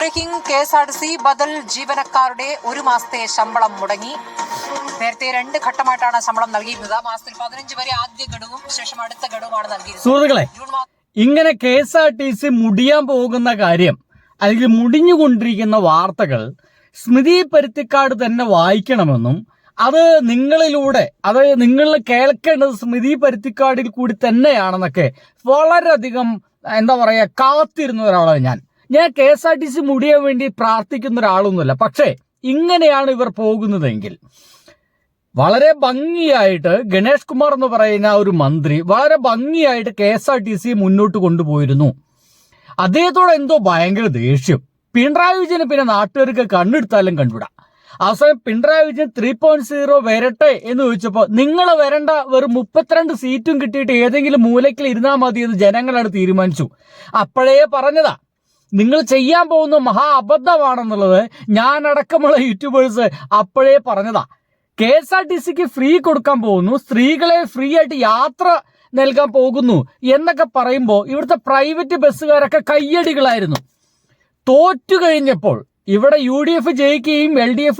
Breaking KSRTC ബദൽ ജീവനക്കാരുടെ ഒരു മാസത്തെ ശമ്പളം മുടങ്ങി. നേരത്തെ 2 ഘട്ടമായിട്ടാണ് ശമ്പളം നൽകിയിരുന്നത്. മാസത്തിൽ 15 വരെ ആദ്യ ഗഡുവും ശേഷം അടുത്ത ഗഡുവുമാണ് നൽകിയിരുന്നത്. സുഹൃത്തുക്കളെ, ഇങ്ങനെ KSRTC മുടിയാൻ പോകുന്ന കാര്യം അല്ലെങ്കിൽ മുടിഞ്ഞുകൊണ്ടിരിക്കുന്ന വാർത്തകൾ സ്മൃതി പരുത്തിക്കാട് തന്നെ വായിക്കണമെന്നും അത് നിങ്ങളിലൂടെ നിങ്ങൾ കേൾക്കേണ്ടത് സ്മൃതി പരുത്തിക്കാടിൽ കൂടി തന്നെയാണെന്നൊക്കെ വളരെയധികം കാത്തിരുന്ന ഒരാളാണ് ഞാൻ. KSRTC മുടിയാൻ വേണ്ടി പ്രാർത്ഥിക്കുന്ന ഒരാളൊന്നുമല്ല. പക്ഷേ ഇങ്ങനെയാണ് ഇവർ പോകുന്നതെങ്കിൽ വളരെ ഭംഗിയായിട്ട് ഗണേഷ് കുമാർ എന്ന് പറയുന്ന ഒരു മന്ത്രി വളരെ ഭംഗിയായിട്ട് KSRTC മുന്നോട്ട് കൊണ്ടുപോയിരുന്നു. അദ്ദേഹത്തോട് എന്തോ ഭയങ്കര ദേഷ്യം. പിണറായി വിജയന് പിന്നെ നാട്ടുകാർക്ക് കണ്ണെടുത്താലും കണ്ടുവിടാം. അവസാനം പിണറായി വിജയൻ 3.0 വരട്ടെ എന്ന് ചോദിച്ചപ്പോൾ നിങ്ങൾ വരണ്ട, വെറും 32 സീറ്റും കിട്ടിയിട്ട് ഏതെങ്കിലും മൂലയ്ക്കിൽ ഇരുന്നാൽ മതി എന്ന് ജനങ്ങളാണ് തീരുമാനിച്ചു. അപ്പോഴേ പറഞ്ഞതാ നിങ്ങൾ ചെയ്യാൻ പോകുന്ന മഹാ അബദ്ധമാണെന്നുള്ളത്. ഞാനടക്കമുള്ള യൂട്യൂബേഴ്സ് അപ്പോഴേ പറഞ്ഞതാ. KSRTCക്ക് ഫ്രീ കൊടുക്കാൻ പോകുന്നു, സ്ത്രീകളെ ഫ്രീ ആയിട്ട് യാത്ര നൽകാൻ പോകുന്നു എന്നൊക്കെ പറയുമ്പോൾ ഇവിടുത്തെ പ്രൈവറ്റ് ബസ്സുകാരൊക്കെ കയ്യടികളായിരുന്നു. തോറ്റു കഴിഞ്ഞപ്പോൾ ഇവിടെ UDF ജയിക്കുകയും LDF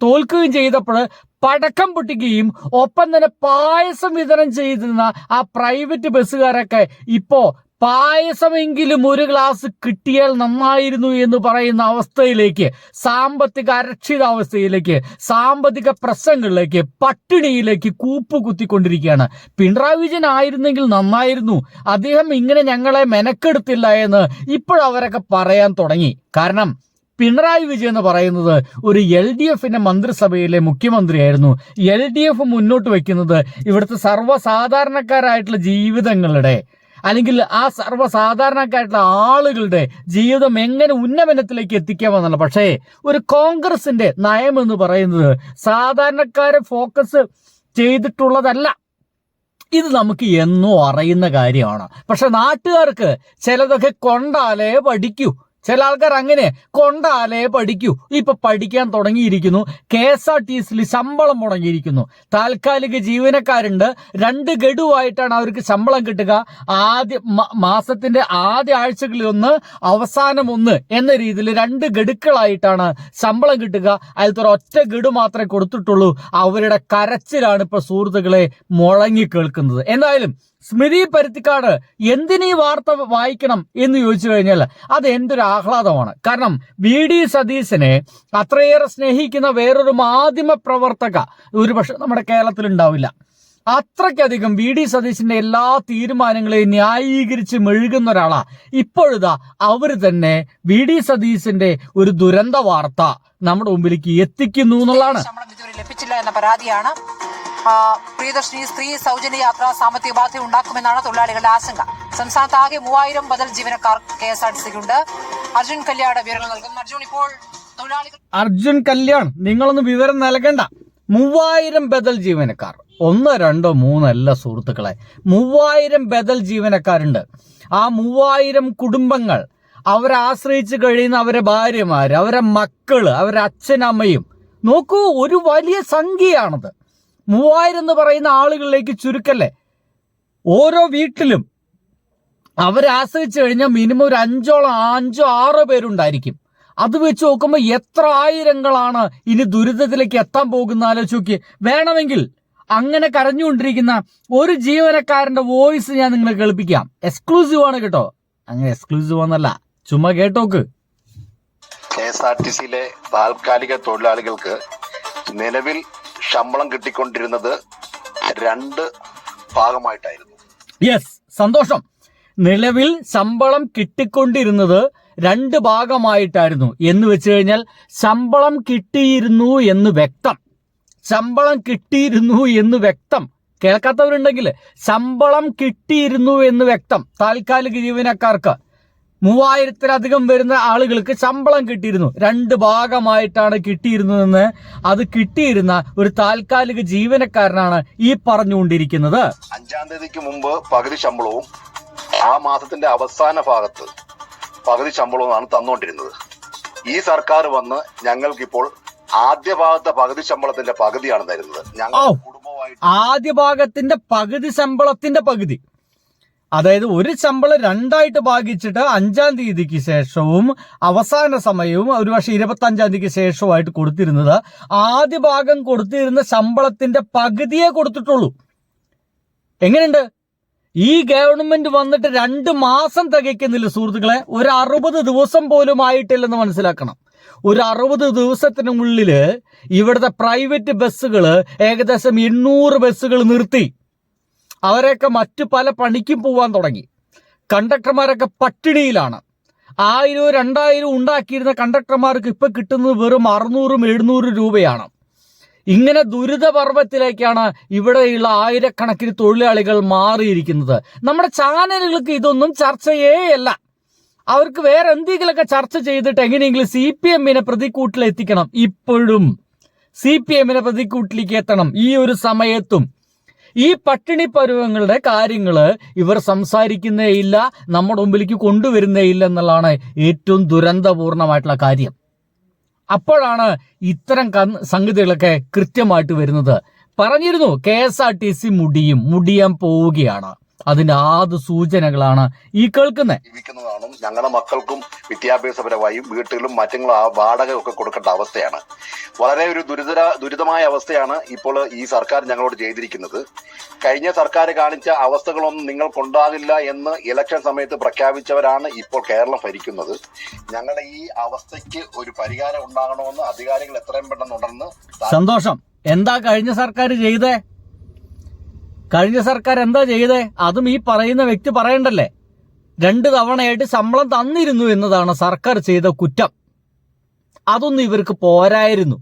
തോൽക്കുകയും ചെയ്തപ്പോൾ പടക്കം പൊട്ടിക്കുകയും ഒപ്പം തന്നെ പായസം വിതരണം ചെയ്തിരുന്ന ആ പ്രൈവറ്റ് ബസ്സുകാരൊക്കെ ഇപ്പോ പായസമെങ്കിലും ഒരു ഗ്ലാസ് കിട്ടിയാൽ നന്നായിരുന്നു എന്ന് പറയുന്ന അവസ്ഥയിലേക്ക്, സാമ്പത്തിക അരക്ഷിതാവസ്ഥയിലേക്ക്, സാമ്പത്തിക പ്രശ്നങ്ങളിലേക്ക്, പട്ടിണിയിലേക്ക് കൂപ്പുകുത്തിക്കൊണ്ടിരിക്കുകയാണ്. പിണറായി വിജയൻ ആയിരുന്നെങ്കിൽ നന്നായിരുന്നു, അദ്ദേഹം ഇങ്ങനെ ഞങ്ങളെ മെനക്കെടുത്തില്ല എന്ന് ഇപ്പോഴവരൊക്കെ പറയാൻ തുടങ്ങി. കാരണം പിണറായി വിജയൻ എന്ന് പറയുന്നത് ഒരു LDFന്റെ മന്ത്രിസഭയിലെ മുഖ്യമന്ത്രിയായിരുന്നു. LDF മുന്നോട്ട് വയ്ക്കുന്നത് ഇവിടുത്തെ സർവ്വസാധാരണക്കാരായിട്ടുള്ള ജീവിതങ്ങളുടെ അല്ലെങ്കിൽ ആ സർവ്വസാധാരണക്കാരായിട്ടുള്ള ആളുകളുടെ ജീവിതം എങ്ങനെ ഉന്നമനത്തിലേക്ക് എത്തിക്കാമെന്നല്ല. പക്ഷേ ഒരു കോൺഗ്രസിന്റെ നയം എന്ന് പറയുന്നത് സാധാരണക്കാരെ ഫോക്കസ് ചെയ്തിട്ടുള്ളതല്ല. ഇത് നമുക്ക് എന്നോ അറിയുന്ന കാര്യമാണ്. പക്ഷെ നാട്ടുകാർക്ക് ചിലതൊക്കെ കൊണ്ടാലേ പഠിക്കൂ. ചില ആൾക്കാർ അങ്ങനെ കൊണ്ടാലേ പഠിക്കൂ. ഇപ്പൊ പഠിക്കാൻ തുടങ്ങിയിരിക്കുന്നു. KSRTCയിൽ ശമ്പളം മുടങ്ങിയിരിക്കുന്നു. താൽക്കാലിക ജീവനക്കാരുണ്ട്. 2 ഗഡുവായിട്ടാണ് അവർക്ക് ശമ്പളം കിട്ടുക. മാസത്തിന്റെ ആദ്യ ആഴ്ചകളിൽ 1, അവസാനം 1 എന്ന രീതിയിൽ 2 ഗഡുക്കളായിട്ടാണ് ശമ്പളം കിട്ടുക. അതിലത്തെ ഒറ്റ ഗഡു മാത്രമേ കൊടുത്തിട്ടുള്ളൂ. അവരുടെ കരച്ചിലാണ് ഇപ്പൊ സുഹൃത്തുക്കളെ മുഴങ്ങി കേൾക്കുന്നത്. എന്തായാലും സ്മൃതി പരുത്തിക്കാട് എന്തിനീ വാർത്ത വായിക്കണം എന്ന് ചോദിച്ചു കഴിഞ്ഞാൽ അത് എന്തൊരു ആഹ്ലാദമാണ്. കാരണം VD സതീശനെ അത്രയേറെ സ്നേഹിക്കുന്ന വേറൊരു മാധ്യമ പ്രവർത്തക ഒരുപക്ഷെ നമ്മുടെ കേരളത്തിൽ ഉണ്ടാവില്ല. അത്രയ്ക്കധികം VD സതീശന്റെ എല്ലാ തീരുമാനങ്ങളെയും ന്യായീകരിച്ച് മെഴുകുന്ന ഒരാളാ. ഇപ്പോഴിതാ അവര് തന്നെ VD സതീശന്റെ ഒരു ദുരന്ത വാർത്ത നമ്മുടെ മുമ്പിലേക്ക് എത്തിക്കുന്നു എന്നുള്ളതാണ്. ലഭിച്ചില്ല എന്ന പരാതിയാണ്. പ്രിയദർശിനി സ്ത്രീ സൗജന്യ യാത്ര സാമ്പത്തിക ബാധ്യത ഉണ്ടാക്കുമെന്നാണ് തൊഴിലാളികളുടെ ആശങ്ക. സംസ്ഥാനത്ത് ആകെ 3000 ബദൽ ജീവനക്കാർ KSRTCക്കുണ്ട്. അർജുൻ കല്യാൺ വിവരങ്ങൾ നൽകും. അർജുൻ കല്യാൺ, നിങ്ങളൊന്ന് വിവരം നൽകണ്ട. 3000 ബദൽ ജീവനക്കാർ, 1, 2, 3 അല്ല സുഹൃത്തുക്കളെ, 3000 ബദൽ ജീവനക്കാരുണ്ട്. ആ 3000 കുടുംബങ്ങൾ, അവരെ ആശ്രയിച്ച് കഴിയുന്ന അവരെ ഭാര്യമാര്, അവരെ മക്കള്, അവരെ അച്ഛനമ്മയും. നോക്കൂ, ഒരു വലിയ സംഖ്യയാണത്. 3000 എന്ന് പറയുന്ന ആളുകളിലേക്ക് ചുരുക്കല്ലേ. ഓരോ വീട്ടിലും അവരെ ആശ്രയിച്ചു കഴിഞ്ഞാൽ മിനിമം ഒരു 5-6 പേരുണ്ടായിരിക്കും. അത് വെച്ച് നോക്കുമ്പോൾ എത്ര ആയിരങ്ങളാണ് ഇനി ദുരിതത്തിലേക്ക് എത്താൻ പോകുന്ന ആലോചിച്ച് നോക്കി. വേണമെങ്കിൽ അങ്ങനെ കരഞ്ഞുകൊണ്ടിരിക്കുന്ന ഒരു ജീവനക്കാരന്റെ വോയിസ് ഞാൻ നിങ്ങളെ കേൾപ്പിക്കാം. എക്സ്ക്ലൂസീവ് ആണ് കേട്ടോ, അങ്ങനെ എക്സ്ക്ലൂസീവ് ഒന്നല്ല, ചുമ്മാ കേട്ടോക്ക്. KSRTCയിലെ താൽക്കാലിക തൊഴിലാളികൾക്ക് നിലവിൽ ശമ്പളം കിട്ടിക്കൊണ്ടിരുന്നത് 2 ഭാഗമായിട്ടായിരുന്നു. യെസ്, സന്തോഷം. നിലവിൽ ശമ്പളം കിട്ടിക്കൊണ്ടിരുന്നത് 2 ഭാഗമായിട്ടായിരുന്നു എന്ന് വെച്ച് കഴിഞ്ഞാൽ ശമ്പളം കിട്ടിയിരുന്നു എന്ന് വ്യക്തം. ശമ്പളം കിട്ടിയിരുന്നു എന്ന് വ്യക്തം. കേൾക്കാത്തവരുണ്ടെങ്കിൽ ശമ്പളം കിട്ടിയിരുന്നു എന്ന് വ്യക്തം. താൽക്കാലിക ജീവനക്കാർക്ക് 3000-ലധികം വരുന്ന ആളുകൾക്ക് ശമ്പളം കിട്ടിയിരുന്നു. 2 ഭാഗമായിട്ടാണ് കിട്ടിയിരുന്നതെന്ന് അത് കിട്ടിയിരുന്ന ഒരു താൽക്കാലിക ജീവനക്കാരനാണ് ഈ പറഞ്ഞുകൊണ്ടിരിക്കുന്നത്. 5-ാം തീയതിക്ക് മുമ്പ് പകുതി ശമ്പളവും ആ മാസത്തിന്റെ അവസാന ഭാഗത്ത് പകുതി ശമ്പളവുമാണ് തന്നുകൊണ്ടിരുന്നത്. ഈ സർക്കാർ വന്ന് ഞങ്ങൾക്കിപ്പോൾ ആദ്യ ഭാഗത്തെ പകുതി ശമ്പളത്തിന്റെ പകുതിയാണ് തരുന്നത്. ഞങ്ങൾ കുടുംബമായിട്ട് ആദ്യ ഭാഗത്തിന്റെ പകുതി ശമ്പളത്തിന്റെ പകുതി അതായത് ഒരു ശമ്പളം രണ്ടായിട്ട് ഭാഗിച്ചിട്ട് 5-ാം തീയതിക്ക് ശേഷവും അവസാന സമയവും ഒരുപക്ഷെ 25-ാം തീയതിക്ക് ശേഷവുമായിട്ട് കൊടുത്തിരുന്നത് ആദ്യ ഭാഗം കൊടുത്തിരുന്ന ശമ്പളത്തിന്റെ പകുതിയെ കൊടുത്തിട്ടുള്ളൂ. എങ്ങനെയുണ്ട്? ഈ ഗവൺമെന്റ് വന്നിട്ട് 2 മാസം തികയ്ക്കുന്നില്ല സുഹൃത്തുക്കളെ. ഒരു 60 ദിവസം പോലും ആയിട്ടില്ലെന്ന് മനസ്സിലാക്കണം. ഒരു 60 ദിവസത്തിനുള്ളില് ഇവിടുത്തെ പ്രൈവറ്റ് ബസ്സുകൾ ഏകദേശം 800 ബസ്സുകൾ നിർത്തി. അവരൊക്കെ മറ്റു പല പണിക്കും പോവാൻ തുടങ്ങി. കണ്ടക്ടർമാരൊക്കെ പട്ടിണിയിലാണ്. 1000-2000 ഉണ്ടാക്കിയിരുന്ന കണ്ടക്ടർമാർക്ക് ഇപ്പൊ കിട്ടുന്നത് വെറും 600-700 രൂപയാണ്. ഇങ്ങനെ ദുരിതപർവത്തിലേക്കാണ് ഇവിടെയുള്ള ആയിരക്കണക്കിന് തൊഴിലാളികൾ മാറിയിരിക്കുന്നത്. നമ്മുടെ ചാനലുകൾക്ക് ഇതൊന്നും ചർച്ചയേയല്ല. അവർക്ക് വേറെ എന്തെങ്കിലുമൊക്കെ ചർച്ച ചെയ്തിട്ട് എങ്ങനെയെങ്കിലും CPM-നെ പ്രതിക്കൂട്ടിലെത്തിക്കണം. ഇപ്പോഴും CPM-നെ പ്രതിക്കൂട്ടിലേക്ക് എത്തണം. ഈ ഒരു സമയത്തും ഈ പട്ടിണി പരുവങ്ങളുടെ കാര്യങ്ങള് ഇവർ സംസാരിക്കുന്നേ ഇല്ല, നമ്മുടെ മുമ്പിലേക്ക് കൊണ്ടുവരുന്നേ ഇല്ല എന്നുള്ളതാണ് ഏറ്റവും ദുരന്തപൂർണമായിട്ടുള്ള കാര്യം. അപ്പോഴാണ് ഇത്തരം സംഗതികളൊക്കെ കൃത്യമായിട്ട് വരുന്നത്. പറഞ്ഞിരുന്നു KSRTC മുടിയാൻ പോവുകയാണ്. അതിന്റെ ആദ്യ സൂചനകളാണ് ഈ കേൾക്കുന്നത്. ജീവിക്കുന്നതാണ്. ഞങ്ങളുടെ മക്കൾക്കും വിദ്യാഭ്യാസപരമായും വീട്ടിലും മറ്റും വാടക ഒക്കെ കൊടുക്കേണ്ട അവസ്ഥയാണ്. വളരെ ഒരു ദുരിതമായ അവസ്ഥയാണ് ഇപ്പോൾ ഈ സർക്കാർ ഞങ്ങളോട് ചെയ്തിരിക്കുന്നത്. കഴിഞ്ഞ സർക്കാർ കാണിച്ച അവസ്ഥകളൊന്നും നിങ്ങൾക്കുണ്ടാകില്ല എന്ന് ഇലക്ഷൻ സമയത്ത് പ്രഖ്യാപിച്ചവരാണ് ഇപ്പോൾ കേരളം ഭരിക്കുന്നത്. ഞങ്ങളുടെ ഈ അവസ്ഥയ്ക്ക് ഒരു പരിഹാരം ഉണ്ടാകണമെന്ന് അധികാരികൾ എത്രയും പെട്ടെന്ന് ഉണർന്ന്. സന്തോഷം. എന്താ കഴിഞ്ഞ സർക്കാർ ചെയ്തേ? കഴിഞ്ഞ സർക്കാർ എന്താ ചെയ്തേ? അതും ഈ പറയുന്ന വ്യക്തി പറയണ്ടല്ലേ. 2 തവണയായിട്ട് ശമ്പളം തന്നിരുന്നു എന്നതാണ് സർക്കാർ ചെയ്ത കുറ്റം. അതൊന്നും ഇവർക്ക് പോരായിരുന്നു.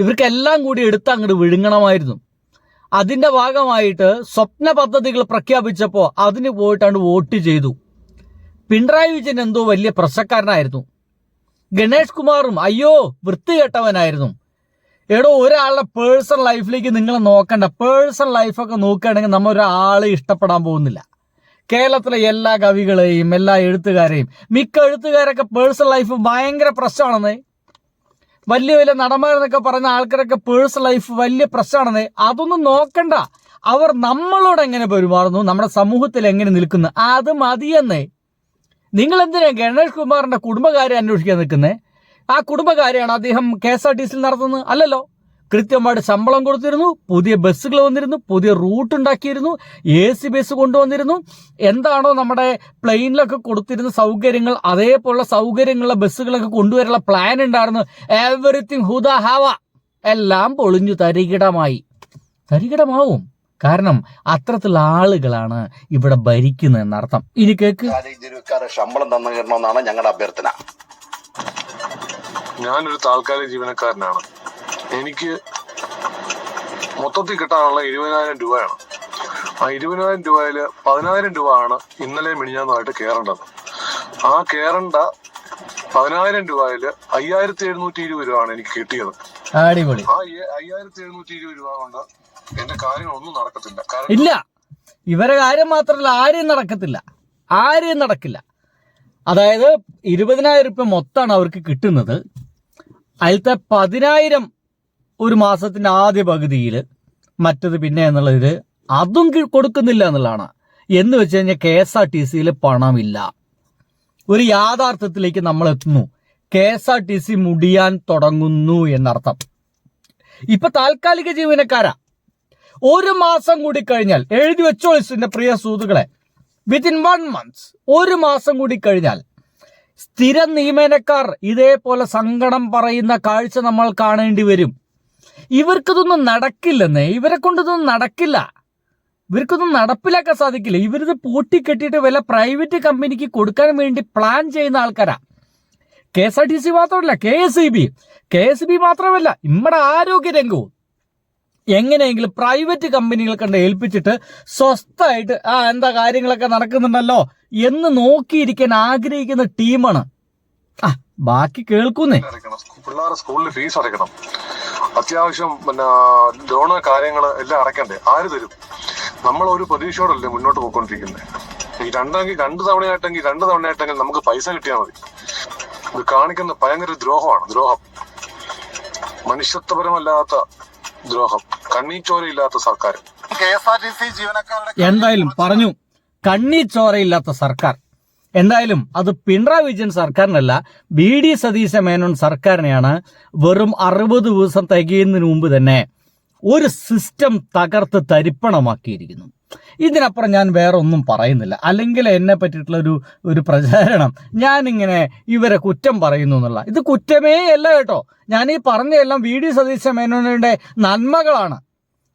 ഇവർക്ക് എല്ലാം കൂടി എടുത്ത് അങ്ങോട്ട് വിഴുങ്ങണമായിരുന്നു. അതിന്റെ ഭാഗമായിട്ട് സ്വപ്ന പദ്ധതികൾ പ്രഖ്യാപിച്ചപ്പോൾ അതിന് പോയിട്ടാണ് വോട്ട് ചെയ്തു. പിണറായി വിജയൻ എന്തോ വലിയ പ്രശ്നക്കാരനായിരുന്നു. ഗണേഷ് കുമാറും അയ്യോ വൃത്തികെട്ടവനായിരുന്നു. എടോ, ഒരാളുടെ പേഴ്സണൽ ലൈഫിലേക്ക് നിങ്ങൾ നോക്കണ്ട. പേഴ്സണൽ ലൈഫൊക്കെ നോക്കുകയാണെങ്കിൽ നമ്മൾ ഒരാളെ ഇഷ്ടപ്പെടാൻ പോകുന്നില്ല. കേരളത്തിലെ എല്ലാ കവികളെയും എല്ലാ എഴുത്തുകാരെയും മിക്ക എഴുത്തുകാരൊക്കെ പേഴ്സണൽ ലൈഫ് ഭയങ്കര പ്രശ്നമാണെന്നേ. വലിയ വലിയ നടന്മാരെന്നൊക്കെ പറയുന്ന ആൾക്കാരൊക്കെ പേഴ്സണൽ ലൈഫ് വലിയ പ്രശ്നമാണെന്നേ. അതൊന്നും നോക്കണ്ട. അവർ നമ്മളോട് എങ്ങനെ പെരുമാറുന്നു, നമ്മുടെ സമൂഹത്തിൽ എങ്ങനെ നിൽക്കുന്നു, അത് മതിയെന്നേ. നിങ്ങൾ എന്തിനാ ഗണേഷ് കുമാറിന്റെ കുടുംബകാര്യം അന്വേഷിക്കാൻ നിൽക്കുന്നേ? ആ കുടുംബകാര്യാണ് അദ്ദേഹം KSRTC നടത്തുന്നത് അല്ലല്ലോ. കൃത്യമായിട്ട് ശമ്പളം കൊടുത്തിരുന്നു, പുതിയ ബസ്സുകൾ വന്നിരുന്നു, പുതിയ റൂട്ട് ഉണ്ടാക്കിയിരുന്നു, AC ബസ് കൊണ്ടുവന്നിരുന്നു. എന്താണോ നമ്മുടെ പ്ലെയിനിലൊക്കെ കൊടുത്തിരുന്ന സൗകര്യങ്ങൾ അതേപോലുള്ള സൗകര്യങ്ങളുള്ള ബസ്സുകളൊക്കെ കൊണ്ടുവരാനുള്ള പ്ലാൻ ഉണ്ടായിരുന്നു. എവറിത്തിങ് ഹുദ ഹവ എല്ലാം പൊളിഞ്ഞു തരികിടമാവും. കാരണം അത്തരത്തിലുള്ള ആളുകളാണ് ഇവിടെ ഭരിക്കുന്നത് എന്നർത്ഥം. ഇനി കേക്ക്. ശമ്പളം തന്നിരണമെന്നാണ് ഞങ്ങളുടെ അഭ്യർത്ഥന. ഞാനൊരു താൽക്കാലിക ജീവനക്കാരനാണ്. എനിക്ക് മൊത്തത്തിൽ കിട്ടാനുള്ള 20,000 രൂപയാണ്. ആ 20,000 രൂപയിൽ 10,000 രൂപ ആണ് ഇന്നലെ മിനിഞ്ഞാന്നുമായിട്ട് കയറേണ്ടത്. ആ കയറേണ്ട 10,000 രൂപയിൽ 5,720 രൂപയാണ് എനിക്ക് കിട്ടിയത്. അടിപൊളി. ആ 5,720 രൂപ കൊണ്ട് എന്റെ കാര്യങ്ങളൊന്നും നടക്കത്തില്ല. ഇല്ല, ഇവരെ കാര്യം മാത്രമല്ല, ആരെയും നടക്കില്ല. അതായത് 20,000 രൂപ മൊത്തമാണ് അവർക്ക് കിട്ടുന്നത്. അതിലത്തെ 10,000 ഒരു മാസത്തിന്റെ ആദ്യ പകുതിയിൽ, മറ്റത് പിന്നെ എന്നുള്ളതിൽ അതും കൊടുക്കുന്നില്ല എന്നുള്ളതാണ്. എന്ന് വെച്ച് കഴിഞ്ഞാൽ KSRTC പണമില്ല. ഒരു യാഥാർത്ഥ്യത്തിലേക്ക് നമ്മൾ എത്തുന്നു. KSRTC മുടിയാൻ തുടങ്ങുന്നു എന്നർത്ഥം. ഇപ്പൊ താൽക്കാലിക ജീവനക്കാരാ. 1 മാസം കൂടി കഴിഞ്ഞാൽ എഴുതി വെച്ചോളൂ എന്റെ പ്രിയ സുഹൃത്തുക്കളെ, വിത്തിൻ 1 month, 1 മാസം കൂടി കഴിഞ്ഞാൽ സ്ഥിര നിയമനക്കാർ ഇതേപോലെ സങ്കടം പറയുന്ന കാഴ്ച നമ്മൾ കാണേണ്ടി വരും. ഇവർക്കിതൊന്നും നടക്കില്ലെന്നേ. ഇവരെ കൊണ്ടിതൊന്നും നടക്കില്ല. ഇവർക്കൊന്നും നടപ്പിലാക്കാൻ സാധിക്കില്ല. ഇവരിത് പൂട്ടിക്കെട്ടിയിട്ട് വല്ല പ്രൈവറ്റ് കമ്പനിക്ക് കൊടുക്കാൻ വേണ്ടി പ്ലാൻ ചെയ്യുന്ന ആൾക്കാരാ. KSRTC മാത്രമല്ല, KSEB മാത്രമല്ല, നമ്മുടെ ആരോഗ്യരംഗവും എങ്ങനെയെങ്കിലും പ്രൈവറ്റ് കമ്പനികൾ കണ്ട് ഏൽപ്പിച്ചിട്ട് സ്വസ്ഥമായിട്ട് എന്താ കാര്യങ്ങളൊക്കെ നടക്കുന്നുണ്ടല്ലോ എന്ന് നോക്കിയിരിക്കാൻ ആഗ്രഹിക്കുന്ന ടീമാണ്. ബാക്കി കേൾക്കുന്നേ. പിള്ളേരുടെ സ്കൂളിൽ ഫീസ് അടയ്ക്കണം, അത്യാവശ്യം ലോണ് കാര്യങ്ങള് എല്ലാം അടയ്ക്കണ്ടേ? ആര് തരും? നമ്മൾ ഒരു പ്രതീക്ഷയോടല്ലേ മുന്നോട്ട് പോയിക്കൊണ്ടിരിക്കുന്നത്. ഈ 2 തവണയായിട്ടെങ്കിൽ നമുക്ക് പൈസ കിട്ടിയാൽ മതി. ഇത് കാണിക്കുന്ന ഭയങ്കര ദ്രോഹം, മനുഷ്യത്വപരമല്ലാത്ത ദ്രോഹം, കണ്ണീച്ചോരയില്ലാത്ത സർക്കാർ. എന്തായാലും പറഞ്ഞു കണ്ണി ചോരയില്ലാത്ത സർക്കാർ. എന്തായാലും അത് പിണറായി വിജയൻ സർക്കാരിനല്ല, VD സതീശ മേനോൻ സർക്കാരിനെയാണ് വെറും 60 ദിവസം തികയുന്നതിന് മുമ്പ് തന്നെ ഒരു സിസ്റ്റം തകർത്ത് തരിപ്പണമാക്കിയിരിക്കുന്നു. ഇതിനപ്പുറം ഞാൻ വേറെ ഒന്നും പറയുന്നില്ല. അല്ലെങ്കിൽ എന്നെ പറ്റിയിട്ടുള്ള ഒരു പ്രചാരണം ഞാനിങ്ങനെ ഇവരെ കുറ്റം പറയുന്നു എന്നുള്ള, ഇത് കുറ്റമേ അല്ല കേട്ടോ. ഞാൻ ഈ പറഞ്ഞതെല്ലാം VD സതീശ മേനോനുടെ നന്മകളാണ്.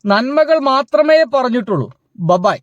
നന്മകൾ മാത്രമേ പറഞ്ഞിട്ടുള്ളൂ. ബബായ്.